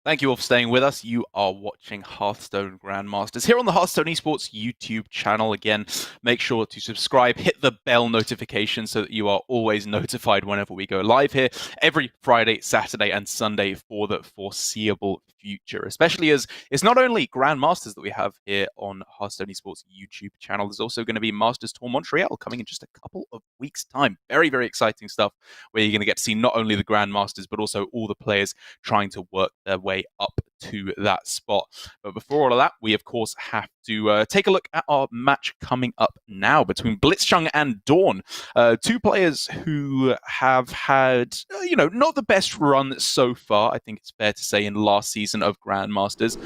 Thank you all for staying with us. You are watching Hearthstone Grandmasters here on the Hearthstone Esports YouTube channel. Again, make sure to subscribe, hit the bell notification so that you are always notified whenever we go live here every Friday, Saturday, and Sunday for the foreseeable future, especially as it's not only Grandmasters that we have here on Hearthstone Esports YouTube channel. There's also going to be Masters Tour Montreal coming in just a couple of weeks' time. Very, very exciting stuff where you're going to get to see not only the Grandmasters, but also all the players trying to work their way up to that spot. But before all of that, we of course have to take a look at our match coming up now between Blitzchung and DawN, two players who have had, not the best run so far, I think it's fair to say, in last season of Grandmasters.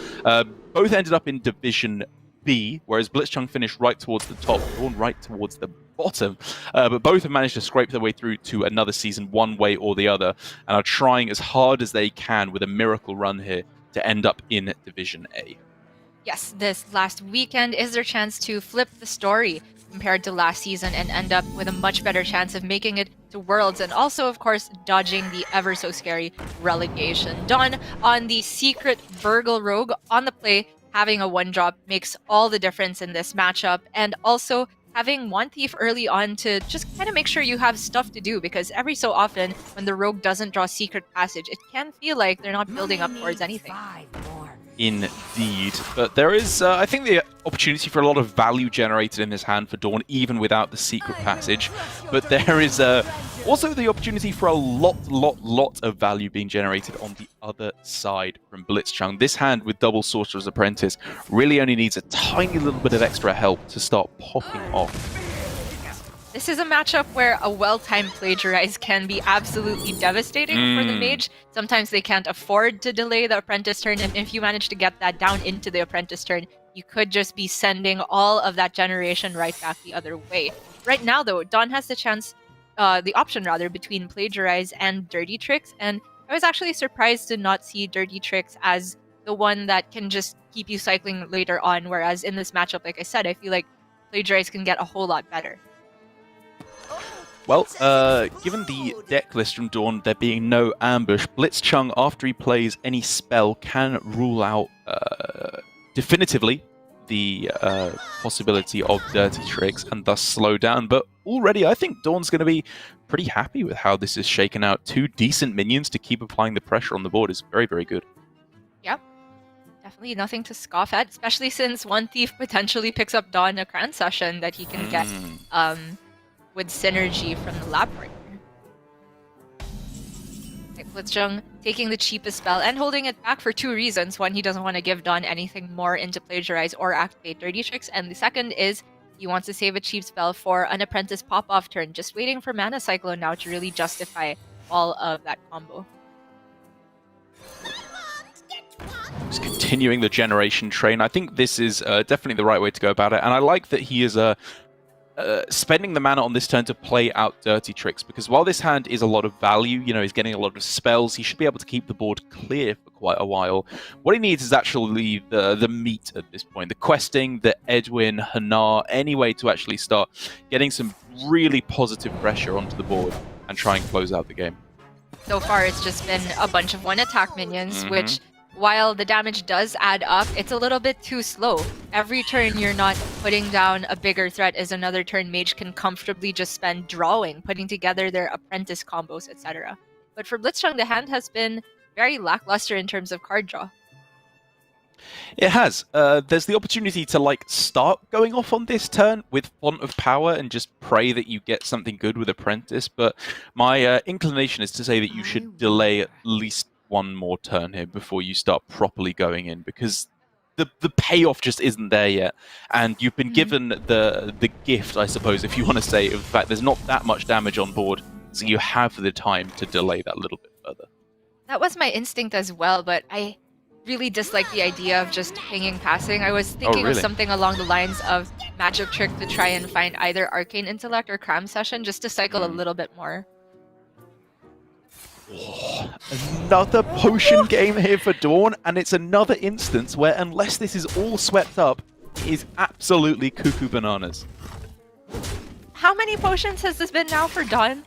Both ended up in Division B, whereas Blitzchung finished right towards the top, DawN right towards the bottom, but both have managed to scrape their way through to another season one way or the other, and are trying as hard as they can with a miracle run here to end up in Division A. Yes, this last weekend is their chance to flip the story compared to last season and end up with a much better chance of making it to Worlds, and also, of course, dodging the ever-so-scary relegation. DawN on the secret Burgle Rogue on the play, having a one-drop makes all the difference in this matchup, and also having one thief early on to just kind of make sure you have stuff to do, because every so often when the rogue doesn't draw secret passage, it can feel like they're not building up towards anything. Indeed, but there is, I think, the opportunity for a lot of value generated in this hand for DawN, even without the secret passage. But there is also the opportunity for a lot of value being generated on the other side from Blitzchung. This hand with double Sorcerer's Apprentice really only needs a tiny little bit of extra help to start popping off. This is a matchup where a well-timed plagiarize can be absolutely devastating for the mage. Sometimes they can't afford to delay the apprentice turn, and if you manage to get that down into the apprentice turn, you could just be sending all of that generation right back the other way. Right now, though, DawN has the option between plagiarize and dirty tricks, and I was actually surprised to not see dirty tricks as the one that can just keep you cycling later on, whereas in this matchup, like I said, I feel like plagiarize can get a whole lot better. Well, given the deck list from DawN, there being no ambush, Blitzchung, after he plays any spell, can rule out definitively the possibility of dirty tricks and thus slow down. But already, I think DawN's going to be pretty happy with how this is shaken out. Two decent minions to keep applying the pressure on the board is very, very good. Yep. Definitely nothing to scoff at, especially since one thief potentially picks up DawN a Cran Session that he can get with synergy from the lab partner. Blitzchung taking the cheapest spell and holding it back for two reasons. One, he doesn't want to give DawN anything more into plagiarize or activate dirty tricks, and the second is he wants to save a cheap spell for an apprentice pop-off turn, just waiting for Mana Cyclone now to really justify all of that combo. Just continuing the generation train. I think this is definitely the right way to go about it, and I like that he is spending the mana on this turn to play out dirty tricks, because while this hand is a lot of value, he's getting a lot of spells, he should be able to keep the board clear for quite a while. What he needs is actually the meat at this point, the questing, the Edwin, Hanar, any way to actually start getting some really positive pressure onto the board and try and close out the game. So far, it's just been a bunch of one-attack minions, which, while the damage does add up, it's a little bit too slow. Every turn you're not putting down a bigger threat is another turn mage can comfortably just spend drawing, putting together their apprentice combos, etc. But for Blitzchung, the hand has been very lackluster in terms of card draw. It has. There's the opportunity to start going off on this turn with Font of Power and just pray that you get something good with Apprentice, but my inclination is to say that you should delay at least one more turn here before you start properly going in, because the payoff just isn't there yet, and you've been given the gift, I suppose, if you want to say, of the fact there's not that much damage on board, so you have the time to delay that a little bit further. That was my instinct as well, but I really dislike the idea of just hanging passing. I was thinking of something along the lines of Magic Trick to try and find either Arcane Intellect or Cram Session just to cycle a little bit more. Oh, another potion game here for DawN, and it's another instance where, unless this is all swept up, it is absolutely cuckoo bananas. How many potions has this been now for DawN?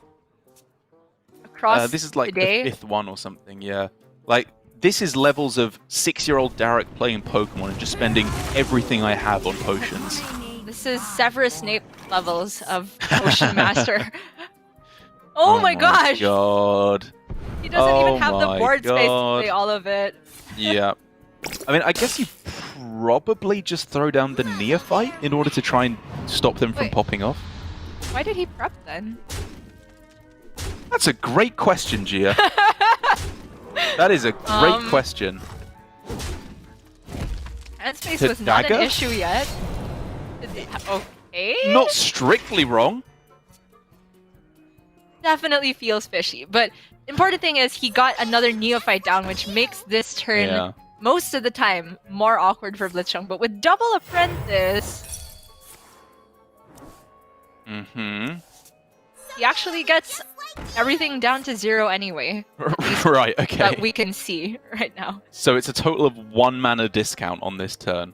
Across this is like the day? the 5th one or something, yeah. this is levels of 6-year-old Derek playing Pokemon and just spending everything I have on potions. This is Severus Snape levels of Potion Master. Oh my gosh! God. He doesn't even have the board space to play all of it. Yeah. I mean, I guess you probably just throw down the Neophyte in order to try and stop them from popping off. Why did he prep then? That's a great question, Gia. That is a great question. Hand space was not an issue yet. Okay. Not strictly wrong. Definitely feels fishy, but important thing is he got another Neophyte down, which makes this turn most of the time more awkward for Blitzchung. But with double Apprentice, he actually gets everything down to 0 anyway. Right, okay. That we can see right now. So it's a total of 1 mana discount on this turn.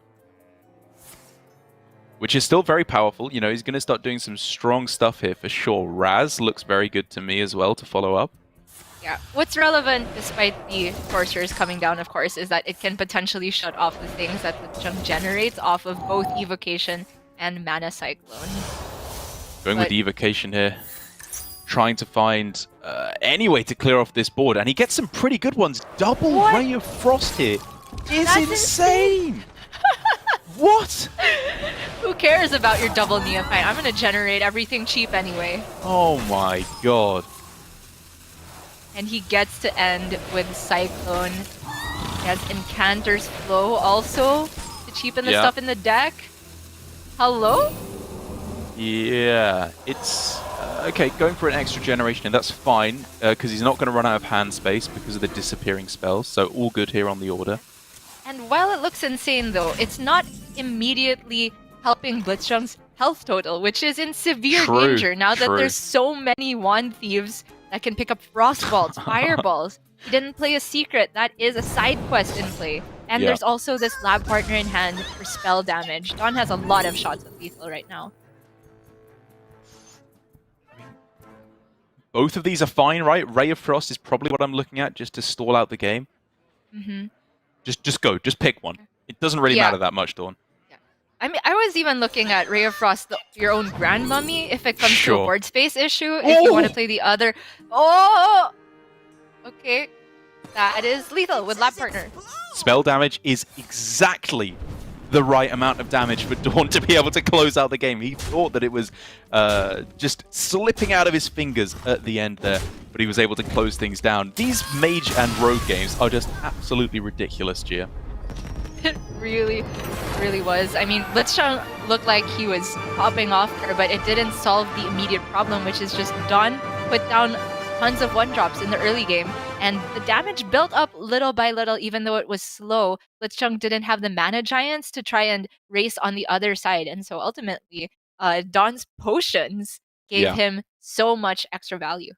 Which is still very powerful. You know, he's going to start doing some strong stuff here for sure. Raz looks very good to me as well to follow up. Yeah. What's relevant, despite the Sorcerers coming down, of course, is that it can potentially shut off the things that Blitzchung generates off of both Evocation and Mana Cyclone. Going with the Evocation here. Trying to find any way to clear off this board. And he gets some pretty good ones. Double Ray of Frost here. It's insane! What? Who cares about your double Neophyte? I'm going to generate everything cheap anyway. Oh my god. And he gets to end with Cyclone. He has Incanter's Flow also to cheapen the stuff in the deck. Hello? Yeah, it's... okay, going for an extra generation, and that's fine, because he's not going to run out of hand space because of the disappearing spells, so all good here on the order. And while it looks insane, though, it's not immediately helping Blitzchung's health total, which is in severe danger now that there's so many Wand Thieves that can pick up Frostballs, Fireballs. He didn't play a secret. That is a side quest in play. And there's also this lab partner in hand for spell damage. DawN has a lot of shots at lethal right now. Both of these are fine, right? Ray of Frost is probably what I'm looking at just to stall out the game. Just go. Just pick one. It doesn't really matter that much, DawN. I mean, I was even looking at Ray of Frost, your own Grandmummy, if it comes to a board space issue. If you want to play the other... Oh! Okay. That is lethal with lab partner. Spell damage is exactly the right amount of damage for DawN to be able to close out the game. He thought that it was just slipping out of his fingers at the end there, but he was able to close things down. These Mage and Rogue games are just absolutely ridiculous, Gia. It really was. I mean, Blitzchung looked like he was popping off her, but it didn't solve the immediate problem, which is just DawN put down tons of 1-drops in the early game, and the damage built up little by little, even though it was slow. Blitzchung didn't have the mana giants to try and race on the other side, and so ultimately, DawN's potions gave him so much extra value.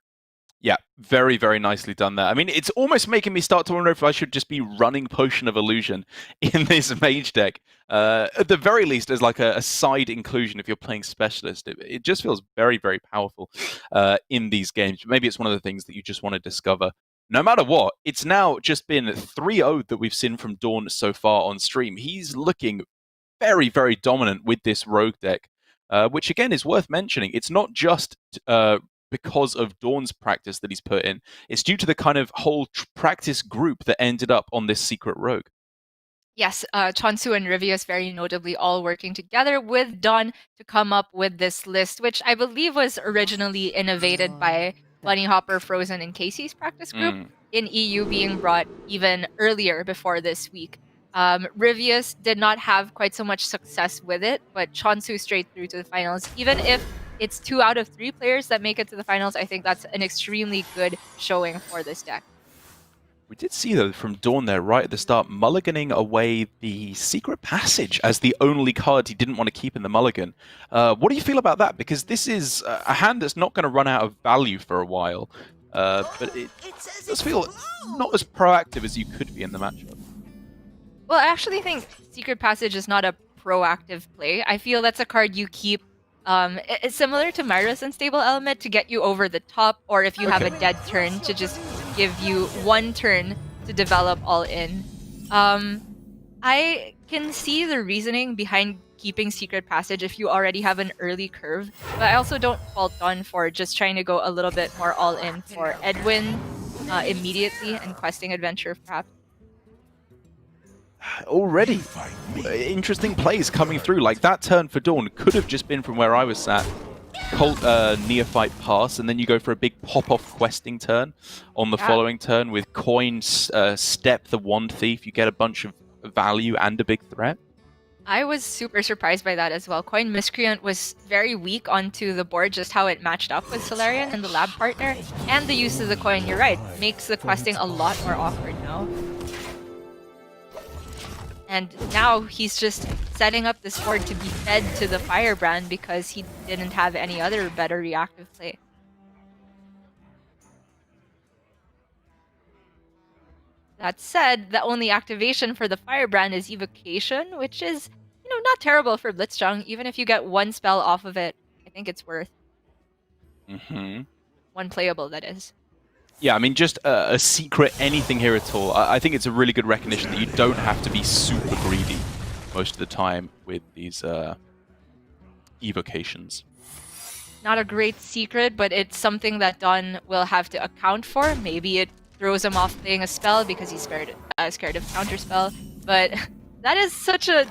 Yeah, very, very nicely done there. I mean, it's almost making me start to wonder if I should just be running Potion of Illusion in this Mage deck. At the very least, as like a side inclusion if you're playing Specialist. It just feels very, very powerful in these games. Maybe it's one of the things that you just want to discover. No matter what, it's now just been 3-0 that we've seen from DawN so far on stream. He's looking very, very dominant with this Rogue deck, which again is worth mentioning. It's not just... because of DawN's practice that he's put in. It's due to the kind of whole practice group that ended up on this secret rogue. Yes, Chonsu and Rivius very notably all working together with DawN to come up with this list, which I believe was originally innovated by Bunny Hopper, Frozen, and Casey's practice group, in EU being brought even earlier before this week. Rivius did not have quite so much success with it, but Chonsu straight through to the finals. Even if it's 2 out of 3 players that make it to the finals, I think that's an extremely good showing for this deck. We did see, though, from DawN there right at the start, mulliganing away the Secret Passage as the only card he didn't want to keep in the mulligan. What do you feel about that? Because this is a hand that's not going to run out of value for a while, but it does feel not as proactive as you could be in the matchup. Well, I actually think Secret Passage is not a proactive play. I feel that's a card you keep. It's similar to Myra's Unstable Element to get you over the top, or if you have a dead turn, to just give you 1 turn to develop all in. I can see the reasoning behind keeping Secret Passage if you already have an early curve, but I also don't fault DawN for just trying to go a little bit more all in for Edwin immediately and questing Adventure perhaps. Already, interesting plays coming through. Like that turn for DawN could have just been from where I was sat. Colt Neophyte pass, and then you go for a big pop-off questing turn on the following turn with Coin Step the Wand Thief. You get a bunch of value and a big threat. I was super surprised by that as well. Coin Miscreant was very weak onto the board, just how it matched up with Solarian and the lab partner, and the use of the coin, you're right, makes the questing a lot more awkward now. And now he's just setting up this board to be fed to the Firebrand because he didn't have any other better reactive play. That said, the only activation for the Firebrand is Evocation, which is, not terrible for Blitzchung. Even if you get one spell off of it, I think it's worth. One playable, that is. Yeah, I mean, just a secret anything here at all. I think it's a really good recognition that you don't have to be super greedy most of the time with these evocations. Not a great secret, but it's something that DawN will have to account for. Maybe it throws him off playing a spell because he's scared of counterspell. But that is such a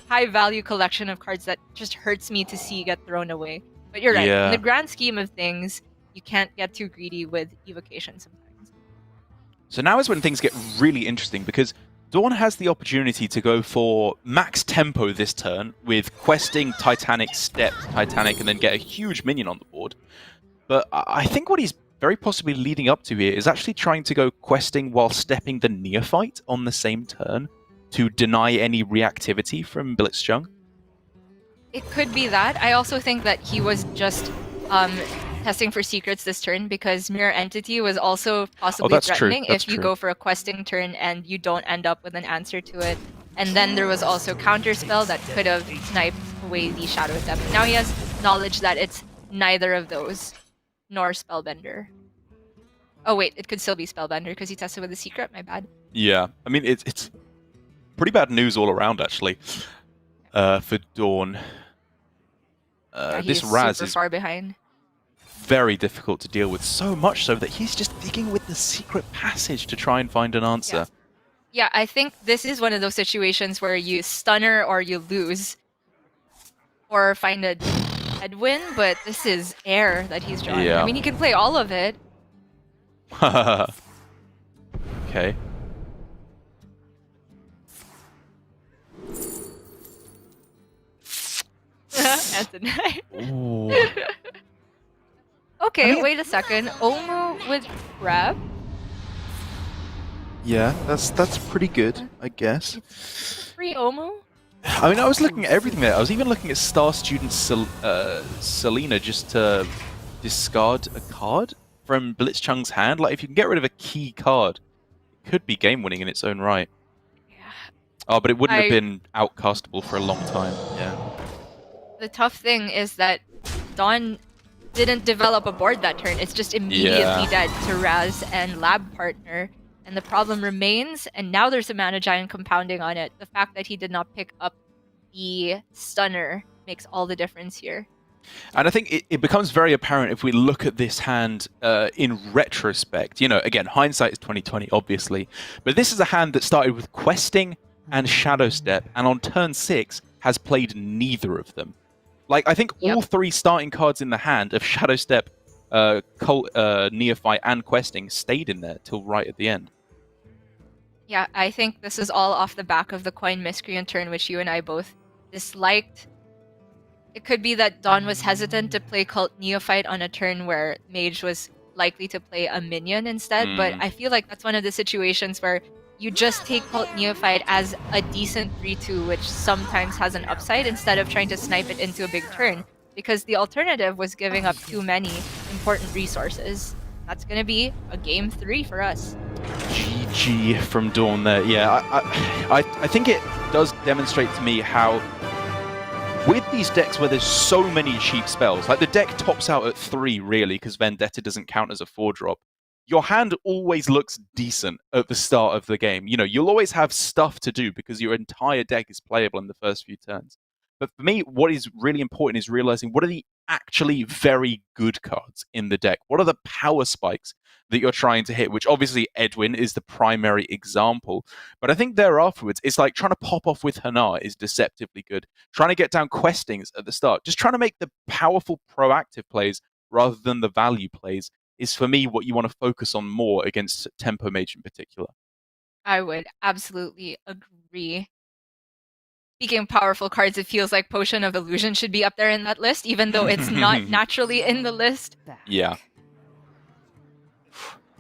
high-value collection of cards that just hurts me to see get thrown away. But you're right. Yeah. In the grand scheme of things, you can't get too greedy with evocation sometimes. So now is when things get really interesting, because DawN has the opportunity to go for max tempo this turn with questing Titanic, Step Titanic, and then get a huge minion on the board. But I think what he's very possibly leading up to here is actually trying to go questing while stepping the Neophyte on the same turn to deny any reactivity from Blitzchung. It could be that. I also think that he was just testing for secrets this turn because Mirror Entity was also possibly threatening if you go for a questing turn and you don't end up with an answer to it. And then there was also Counterspell that could have sniped away the Shadow Step. Now he has knowledge that it's neither of those, nor Spellbender. Oh wait, it could still be Spellbender because he tested with a secret, my bad. Yeah, I mean, it's pretty bad news all around, actually, for DawN. This Raz is far behind. Very difficult to deal with, so much so that he's just digging with the secret passage to try and find an answer. Yeah, I think this is one of those situations where you stunner or you lose, or find a dead win, but this is air that he's drawing. Yeah. I mean, he can play all of it. Okay. That's a nice. Ooh. Okay, wait a second. Omu with grab? Yeah, that's pretty good, I guess. Free Omu? I mean, I was looking at everything there. I was even looking at Star Student Selena just to discard a card from Blitzchung's hand. Like, if you can get rid of a key card, it could be game-winning in its own right. Yeah. Oh, but it wouldn't have been outcastable for a long time. Yeah. The tough thing is that DawN didn't develop a board that turn. It's just immediately dead to Raz and Lab Partner. And the problem remains, and now there's a Mana Giant compounding on it. The fact that he did not pick up the Stunner makes all the difference here. And I think it becomes very apparent if we look at this hand in retrospect. You know, again, hindsight is 20/20, obviously. But this is a hand that started with Questing and Shadow Step, and on turn 6 has played neither of them. Like, I think all three starting cards in the hand of Shadow Step, Neophyte, and Questing stayed in there till right at the end. Yeah, I think this is all off the back of the Coin Miscreant turn, which you and I both disliked. It could be that DawN was hesitant to play Cult Neophyte on a turn where Mage was likely to play a minion instead, but I feel like that's one of the situations where you just take Cult Neophyte as a decent 3-2, which sometimes has an upside, instead of trying to snipe it into a big turn, because the alternative was giving up too many important resources. That's going to be a game 3 for us. GG from DawN there. Yeah, I think it does demonstrate to me how, with these decks where there's so many cheap spells, like the deck tops out at 3 really, because Vendetta doesn't count as a 4-drop. your hand always looks decent at the start of the game. You know, you'll always have stuff to do because your entire deck is playable in the first few turns. But for me, what is really important is realizing what are the actually very good cards in the deck? What are the power spikes that you're trying to hit? Which obviously Edwin is the primary example. But I think there afterwards, it's like trying to pop off with Hanar is deceptively good. Trying to get down questings at the start, just trying to make the powerful proactive plays rather than the value plays is for me what you want to focus on more against Tempo Mage in particular. I would absolutely agree. Speaking of powerful cards, it feels like Potion of Illusion should be up there in that list, even though it's not naturally in the list. Yeah.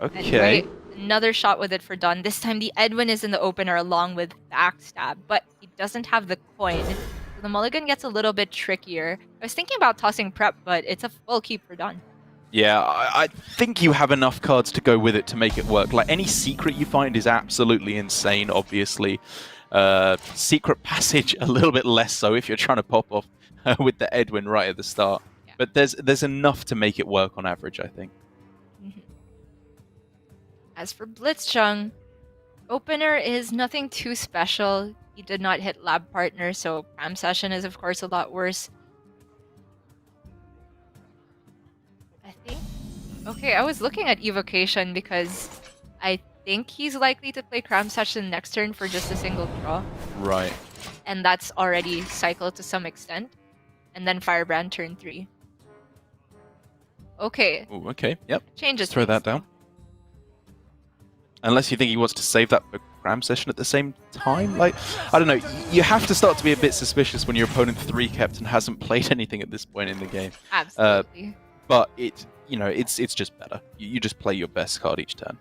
Okay. Anyway, another shot with it for DawN. This time the Edwin is in the opener along with Backstab, but he doesn't have the coin. So the mulligan gets a little bit trickier. I was thinking about tossing Prep, but it's a full keep for DawN. Yeah, I think you have enough cards to go with it to make it work. Like, any secret you find is absolutely insane, obviously. Secret Passage, a little bit less so if you're trying to pop off with the Edwin right at the start. Yeah. But there's enough to make it work on average, I think. As for Blitzchung, opener is nothing too special. He did not hit Lab Partner, so Pram Session is of course a lot worse. I think... Okay, I was looking at Evocation because I think he's likely to play Cram Session next turn for just a single draw. Right. And that's already cycled to some extent. And then Firebrand turn 3. Okay. Ooh, okay, yep. Changes. Throw that down. Unless you think he wants to save that for Cram Session at the same time? Like, I don't know. You have to start to be a bit suspicious when your opponent 3-kept and hasn't played anything at this point in the game. Absolutely. But it's just better. You just play your best card each turn.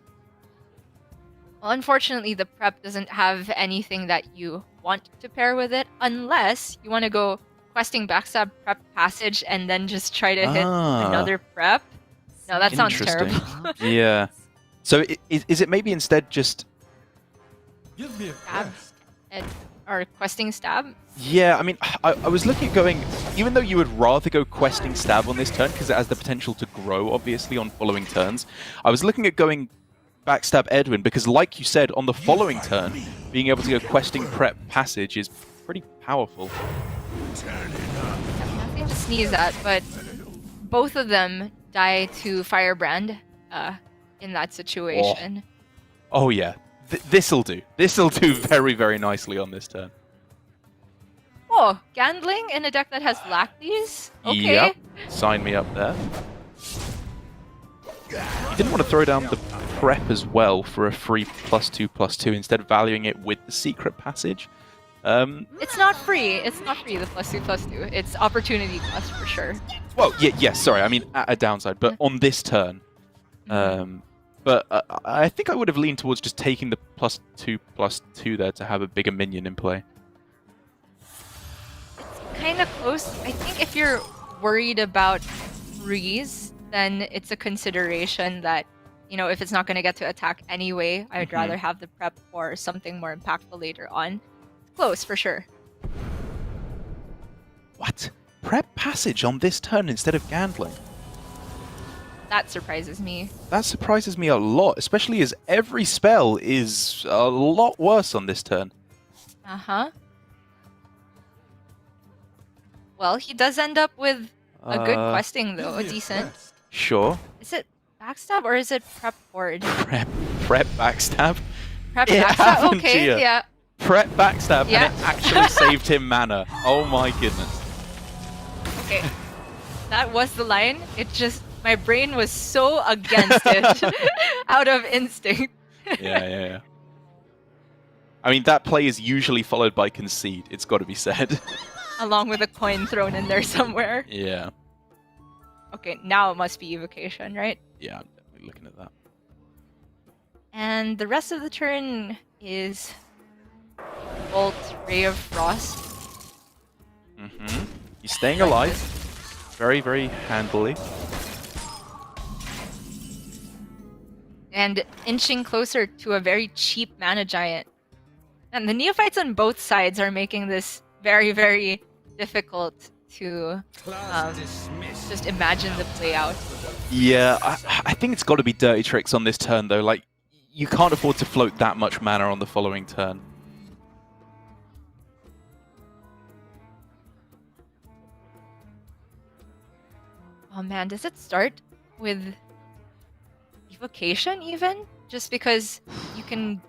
Well, unfortunately, the prep doesn't have anything that you want to pair with it, unless you want to go questing Backstab Prep Passage and then just try to hit another prep. No, that sounds terrible. Yeah. So is it maybe instead just... Stab? Or questing Stab? Yeah, I mean, I was looking at going... Even though you would rather go questing Stab on this turn, because it has the potential to grow, obviously, on following turns, I was looking at going Backstab Edwin, because like you said, on the following turn, being able to go questing Prep Passage is pretty powerful. Nothing to sneeze at, but both of them die to Firebrand in that situation. Oh yeah, this'll do. This'll do very, very nicely on this turn. Oh, Gandling in a deck that has Lacties? Okay. Yep, sign me up there. You didn't want to throw down the prep as well for a free +2/+2 instead of valuing it with the secret passage. It's not free. It's not free, the +2/+2. It's opportunity cost for sure. Well, yes, sorry. I mean, at a downside, but on this turn. But I think I would have leaned towards just taking the +2/+2 there to have a bigger minion in play. It's kind of close. I think if you're worried about freeze, then it's a consideration that, you know, if it's not going to get to attack anyway, I'd rather have the prep for something more impactful later on. Close, for sure. What? Prep Passage on this turn instead of Gandling? That surprises me. That surprises me a lot, especially as every spell is a lot worse on this turn. Uh-huh. Well, he does end up with a good questing, though. Decent. Sure. Is it Backstab or is it Prep Board? Prep Backstab? Prep Backstab? Okay, yeah. Prep Backstab, and it actually saved him mana. Oh my goodness. Okay. That was the line. It just... My brain was so against it. Out of instinct. Yeah. I mean, that play is usually followed by concede, it's got to be said. Along with a coin thrown in there somewhere. Yeah. Okay, now it must be Evocation, right? Yeah, I'm definitely looking at that. And the rest of the turn is Bolt, Ray of Frost. He's staying alive. Very, very handily. And inching closer to a very cheap mana giant. And the neophytes on both sides are making this very, very difficult to just imagine the play out. Yeah, I think it's got to be Dirty Tricks on this turn, though. Like, you can't afford to float that much mana on the following turn. Oh man, does it start with Evocation even? Just because you can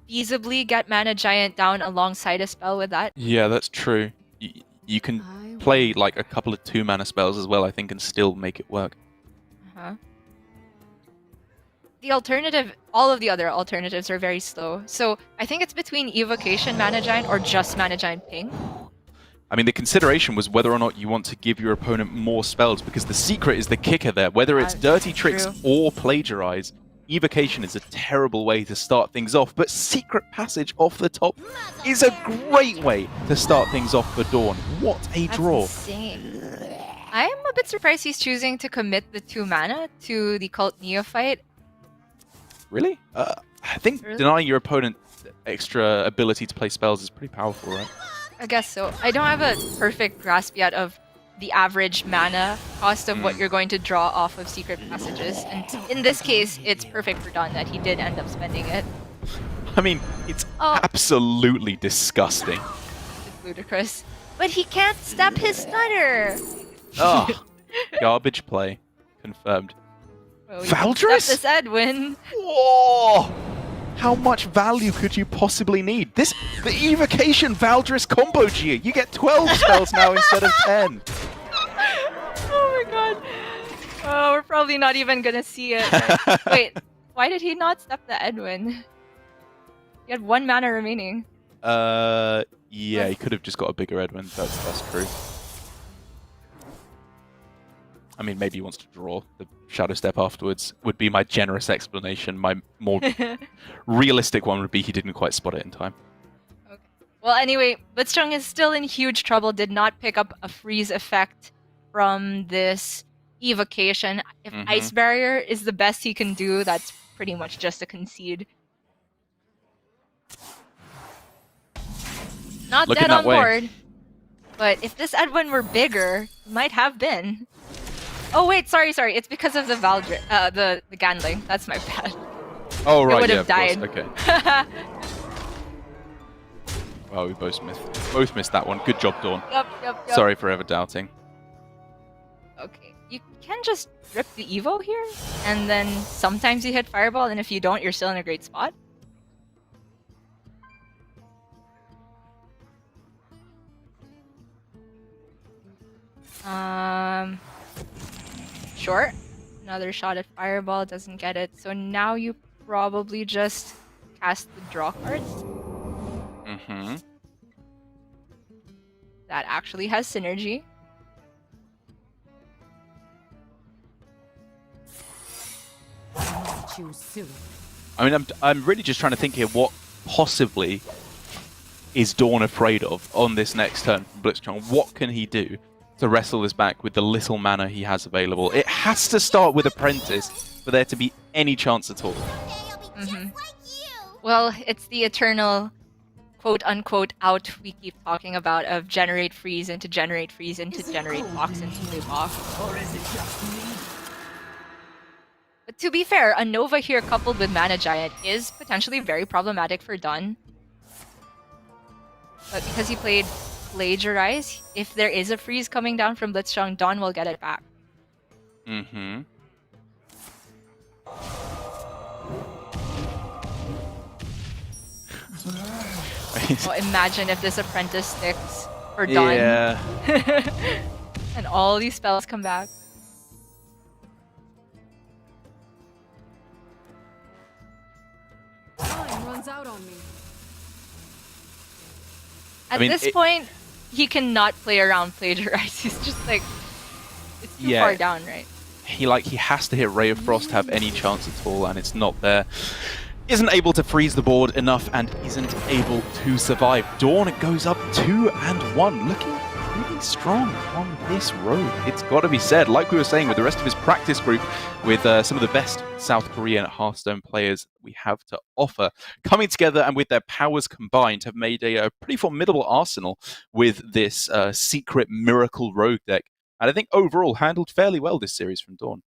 feasibly get Mana Giant down alongside a spell with that? Yeah, that's true. You can play like a couple of 2-mana spells as well, I think, and still make it work. Uh-huh. The alternative, all of the other alternatives are very slow. So I think it's between Evocation Mana Giant or just Mana Giant Ping. I mean, the consideration was whether or not you want to give your opponent more spells, because the secret is the kicker there. Whether it's Dirty Tricks or Plagiarize, Evocation is a terrible way to start things off, but Secret Passage off the top is a great way to start things off for DawN. What a draw. Insane. I'm a bit surprised he's choosing to commit the 2 mana to the Cult Neophyte. Really? I think denying your opponent extra ability to play spells is pretty powerful, right? I guess so. I don't have a perfect grasp yet of the average mana cost of what you're going to draw off of Secret Passages. And in this case, it's perfect for DawN that he did end up spending it. I mean, it's absolutely disgusting. It's ludicrous. But he can't step his stutter! Oh, garbage play. Confirmed. Well, Valdris? Step this Edwin. Whoa! How much value could you possibly need? The Evocation Valdris combo Gia. You get 12 spells now instead of 10. Oh my god. Oh, we're probably not even gonna see it. Right? Wait, why did he not step the Edwin? He had 1 mana remaining. Yeah, he could have just got a bigger Edwin. That's true. I mean, maybe he wants to draw the Shadow Step afterwards, would be my generous explanation. My more realistic one would be he didn't quite spot it in time. Okay. Well, anyway, Blitzchung is still in huge trouble, did not pick up a freeze effect from this Evocation. If Ice Barrier is the best he can do, that's pretty much just a concede. Not dead on board, but if this Edwin were bigger, might have been. Oh wait, sorry. It's because of the the Gandling. That's my bad. Oh right, it would yeah, have died. Okay. Well, we both missed that one. Good job, DawN. Yep. Sorry for ever doubting. Okay, you can just rip the Evo here, and then sometimes you hit Fireball, and if you don't, you're still in a great spot. Sure. Another shot at Fireball, doesn't get it. So now you probably just cast the draw cards. That actually has synergy. I mean, I'm really just trying to think here what possibly is DawN afraid of on this next turn from Blitzchung. What can he do to wrestle this back with the little mana he has available? It has to start with Apprentice for there to be any chance at all. Well, it's the eternal quote-unquote out we keep talking about of generate freeze into generate freeze into generate box into play box. But to be fair, a Nova here coupled with Mana Giant is potentially very problematic for DawN. But because he played Plagiarize, if there is a freeze coming down from Blitzchung, DawN will get it back. Well, imagine if this Apprentice sticks for DawN. Yeah. And all these spells come back. Time runs out on me. At this point, he cannot play around Plagiarize. He's just like, it's too far down, right? He has to hit Ray of Frost to have any chance at all, and it's not there. Isn't able to freeze the board enough and isn't able to survive. DawN goes up 2-1, looking really strong on this road. It's got to be said, like we were saying, with the rest of his practice group, with some of the best South Korean Hearthstone players we have to offer, coming together and with their powers combined have made a pretty formidable arsenal with this secret miracle rogue deck. And I think overall handled fairly well this series from DawN.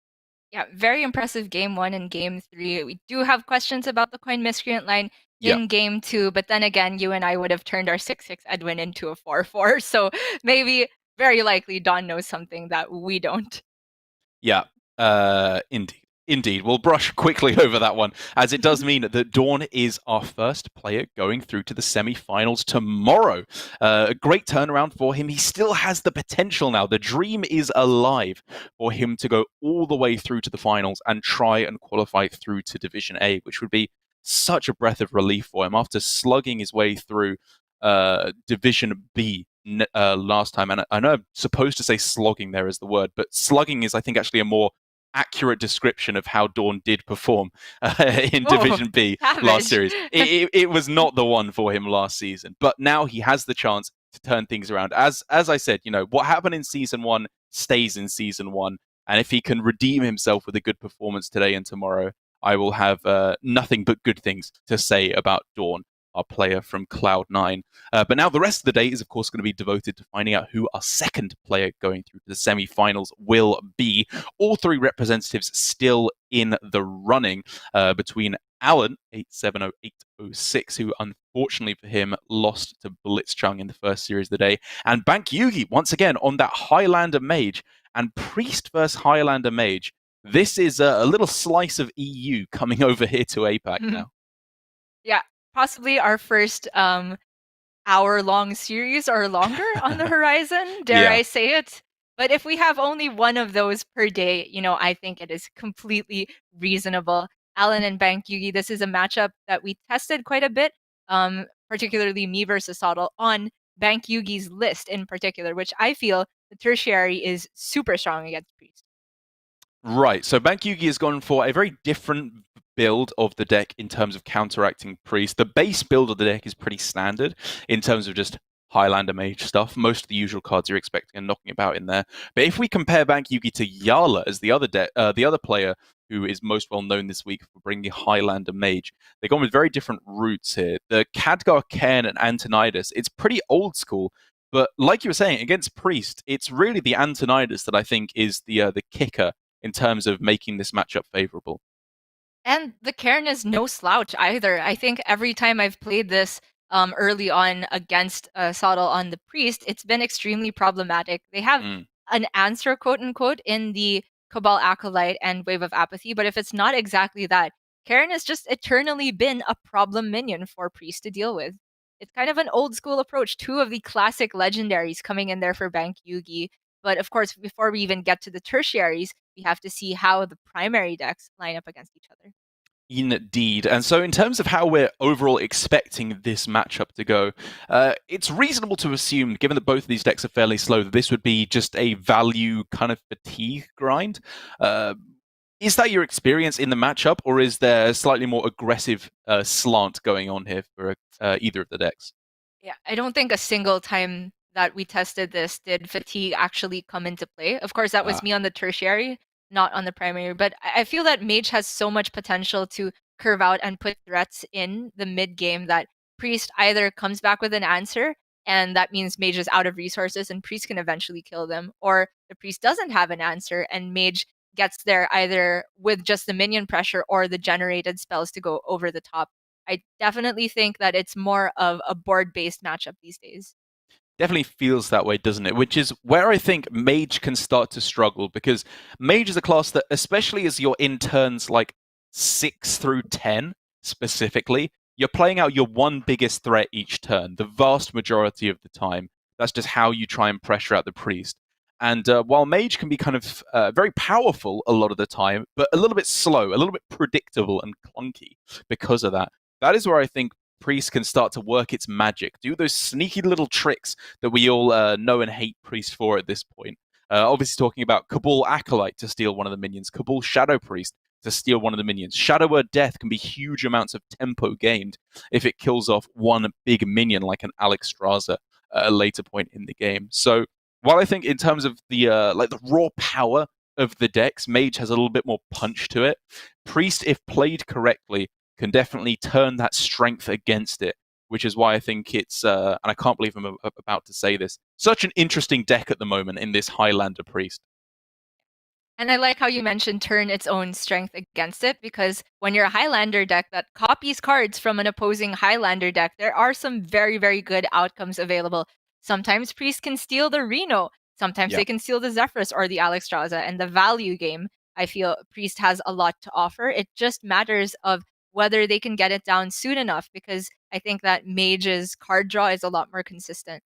Yeah, very impressive game 1 and game 3. We do have questions about the coin miscreant line Yeah. in game 2, but then again, you and I would have turned our 6-6 Edwin into a 4-4, so maybe, very likely, DawN knows something that we don't. Yeah, indeed. Indeed. We'll brush quickly over that one, as it does mean that DawN is our first player going through to the semi-finals tomorrow. A great turnaround for him. He still has the potential now. The dream is alive for him to go all the way through to the finals and try and qualify through to Division A, which would be such a breath of relief for him after slugging his way through Division B last time. And I know I'm supposed to say slogging there is the word, but slugging is, I think, actually a more accurate description of how DawN did perform in Division B last series. It was not the one for him last season, but now he has the chance to turn things around. As I said, what happened in Season 1 stays in Season 1, and if he can redeem himself with a good performance today and tomorrow, I will have nothing but good things to say about DawN, our player from Cloud9. But now the rest of the day is, of course, going to be devoted to finding out who our second player going through to the semi-finals will be. All three representatives still in the running between Alan, 870806, who unfortunately for him lost to Blitzchung in the first series of the day, and Bank Yugi, once again, on that Highlander Mage, and Priest versus Highlander Mage. This is a little slice of EU coming over here to APAC now. Yeah, possibly our first hour-long series or longer on the horizon, dare I say it. But if we have only one of those per day, I think it is completely reasonable. Alan and Bank Yugi, this is a matchup that we tested quite a bit, particularly me versus Sottle, on Bank Yugi's list in particular, which I feel the tertiary is super strong against Priest. Right, so Bank Yugi has gone for a very different build of the deck in terms of counteracting Priest. The base build of the deck is pretty standard in terms of just Highlander Mage stuff. Most of the usual cards you're expecting are knocking about in there. But if we compare Bank Yugi to Yala as the other player who is most well known this week for bringing Highlander Mage, they've gone with very different routes here. The Khadgar, Cairn, and Antonidas, it's pretty old school. But like you were saying, against Priest, it's really the Antonidas that I think is the kicker in terms of making this matchup favorable. And the Cairn is no slouch either. I think every time I've played this early on against Sottle on the Priest, it's been extremely problematic. They have an answer, quote unquote, in the Cabal Acolyte and Wave of Apathy, but if it's not exactly that, Cairn has just eternally been a problem minion for Priest to deal with. It's kind of an old school approach. Two of the classic legendaries coming in there for Bank Yugi. But of course, before we even get to the tertiaries, we have to see how the primary decks line up against each other. Indeed. And so, in terms of how we're overall expecting this matchup to go, it's reasonable to assume, given that both of these decks are fairly slow, that this would be just a value kind of fatigue grind. Is that your experience in the matchup, or is there a slightly more aggressive slant going on here for either of the decks? Yeah, I don't think a single time that we tested this did fatigue actually come into play. Of course, that was me on the tertiary, not on the primary. But I feel that Mage has so much potential to curve out and put threats in the mid game that Priest either comes back with an answer, and that means Mage is out of resources and Priest can eventually kill them, or the Priest doesn't have an answer and Mage gets there either with just the minion pressure or the generated spells to go over the top. I definitely think that it's more of a board-based matchup these days. Definitely feels that way, doesn't it? Which is where I think Mage can start to struggle, because Mage is a class that, especially as you're in turns like 6 through 10 specifically, you're playing out your one biggest threat each turn, the vast majority of the time. That's just how you try and pressure out the Priest. And while Mage can be kind of very powerful a lot of the time, but a little bit slow, a little bit predictable and clunky because of that, that is where I think Priest can start to work its magic, do those sneaky little tricks that we all know and hate Priest for at this point. Obviously talking about Cabal Acolyte to steal one of the minions, Cabal Shadow Priest to steal one of the minions. Shadow Word Death can be huge amounts of tempo gained if it kills off one big minion like an Alex Straza at a later point in the game. So while I think in terms of the the raw power of the decks, Mage has a little bit more punch to it. Priest, if played correctly, can definitely turn that strength against it, which is why I think it's, and I can't believe I'm about to say this, such an interesting deck at the moment in this Highlander Priest. And I like how you mentioned turn its own strength against it, because when you're a Highlander deck that copies cards from an opposing Highlander deck, there are some very, very good outcomes available. Sometimes Priest can steal the Reno, sometimes Yeah. they can steal the Zephrys or the Alexstrasza, and the value game, I feel Priest has a lot to offer. It just matters of whether they can get it down soon enough, because I think that Mage's card draw is a lot more consistent.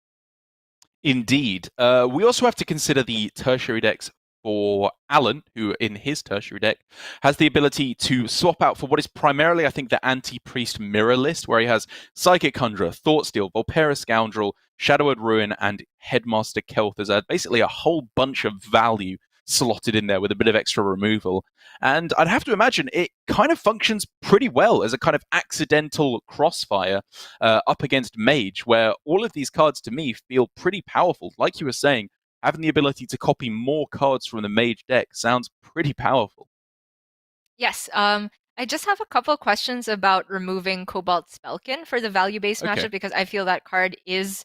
Indeed. We also have to consider the tertiary decks for Alan, who in his tertiary deck has the ability to swap out for what is primarily, I think, the anti-priest mirror list, where he has Psychic Conjurer, Thoughtsteal, Volpera Scoundrel, Shadowed Ruin, and Headmaster Kel'Thuzad. Basically, a whole bunch of value slotted in there with a bit of extra removal. And I'd have to imagine it kind of functions pretty well as a kind of accidental crossfire up against Mage, where all of these cards to me feel pretty powerful. Like you were saying, having the ability to copy more cards from the Mage deck sounds pretty powerful. Yes, I just have a couple questions about removing Cobalt Spellkin for the value-based Okay. matchup, because I feel that card is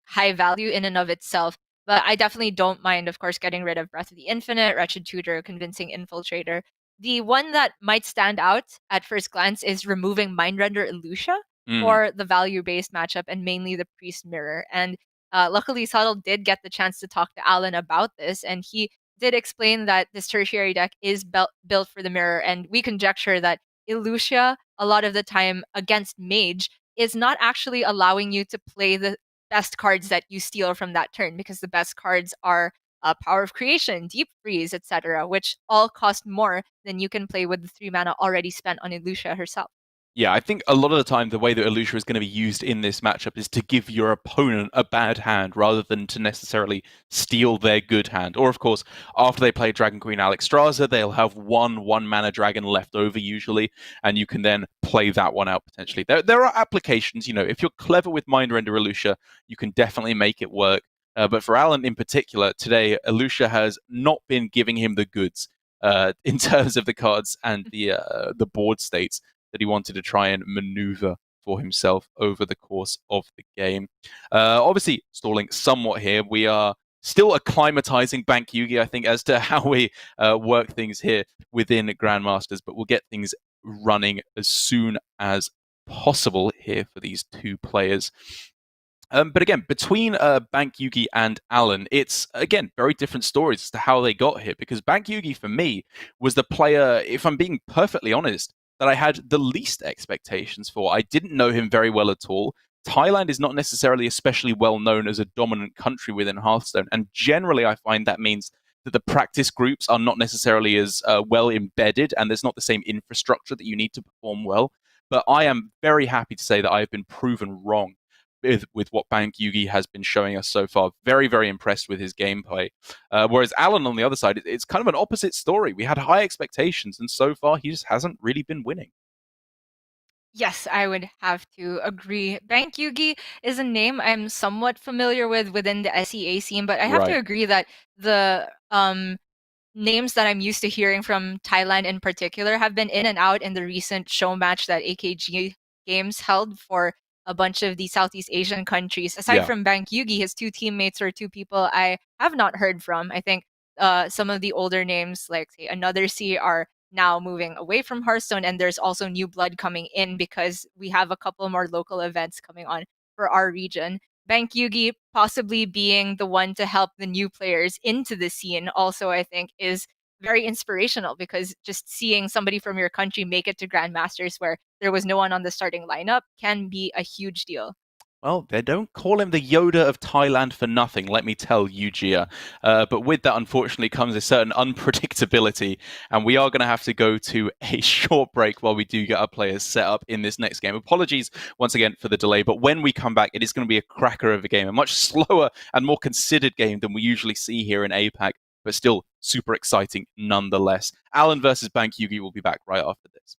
high value in and of itself. But I definitely don't mind, of course, getting rid of Breath of the Infinite, Wretched Tutor, Convincing Infiltrator. The one that might stand out at first glance is removing Mindrender Illusia Mm. for the value-based matchup, and mainly the Priest Mirror. And luckily, Subtle did get the chance to talk to Alan about this, and he did explain that this tertiary deck is built for the mirror, and we conjecture that Illusia, a lot of the time against Mage, is not actually allowing you to play the best cards that you steal from that turn, because the best cards are Power of Creation, Deep Freeze, etc., which all cost more than you can play with the 3 mana already spent on Illusia herself. Yeah, I think a lot of the time the way that Elutia is going to be used in this matchup is to give your opponent a bad hand rather than to necessarily steal their good hand. Or, of course, after they play Dragon Queen Alexstrasza, they'll have one mana dragon left over usually, and you can then play that one out potentially. There are applications, if you're clever with Mindrender Elutia, you can definitely make it work. But for Alan in particular, today, Elutia has not been giving him the goods in terms of the cards and the board states that he wanted to try and maneuver for himself over the course of the game. Obviously, stalling somewhat here. We are still acclimatizing Bank Yugi, I think, as to how we work things here within Grandmasters, but we'll get things running as soon as possible here for these two players. But again, between Bank Yugi and Alan, it's, again, very different stories as to how they got here. Because Bank Yugi, for me, was the player, if I'm being perfectly honest, that I had the least expectations for. I didn't know him very well at all. Thailand is not necessarily especially well known as a dominant country within Hearthstone. And generally, I find that means that the practice groups are not necessarily as well embedded, and there's not the same infrastructure that you need to perform well. But I am very happy to say that I have been proven wrong with what Bank Yugi has been showing us so far. Very, very impressed with his gameplay. Whereas Alan, on the other side, it's kind of an opposite story. We had high expectations, and so far he just hasn't really been winning. Yes, I would have to agree. Bank Yugi is a name I'm somewhat familiar with within the SEA scene, but I have to Right. agree that the names that I'm used to hearing from Thailand in particular have been in and out in the recent show match that AKG Games held for a bunch of the Southeast Asian countries. Aside Yeah. from Bank Yugi, his two teammates are two people I have not heard from. I think some of the older names, like say Another Sea, are now moving away from Hearthstone, and there's also new blood coming in because we have a couple more local events coming on for our region. Bank Yugi possibly being the one to help the new players into the scene also, I think, is very inspirational, because just seeing somebody from your country make it to Grandmasters where there was no one on the starting lineup can be a huge deal. Well, they don't call him the Yoda of Thailand for nothing, let me tell you, Gia. But with that, unfortunately, comes a certain unpredictability, and we are going to have to go to a short break while we do get our players set up in this next game. Apologies once again for the delay, but when we come back, it is going to be a cracker of a game, a much slower and more considered game than we usually see here in APAC, but still super exciting nonetheless. Alan versus Bank Yugi will be back right after this.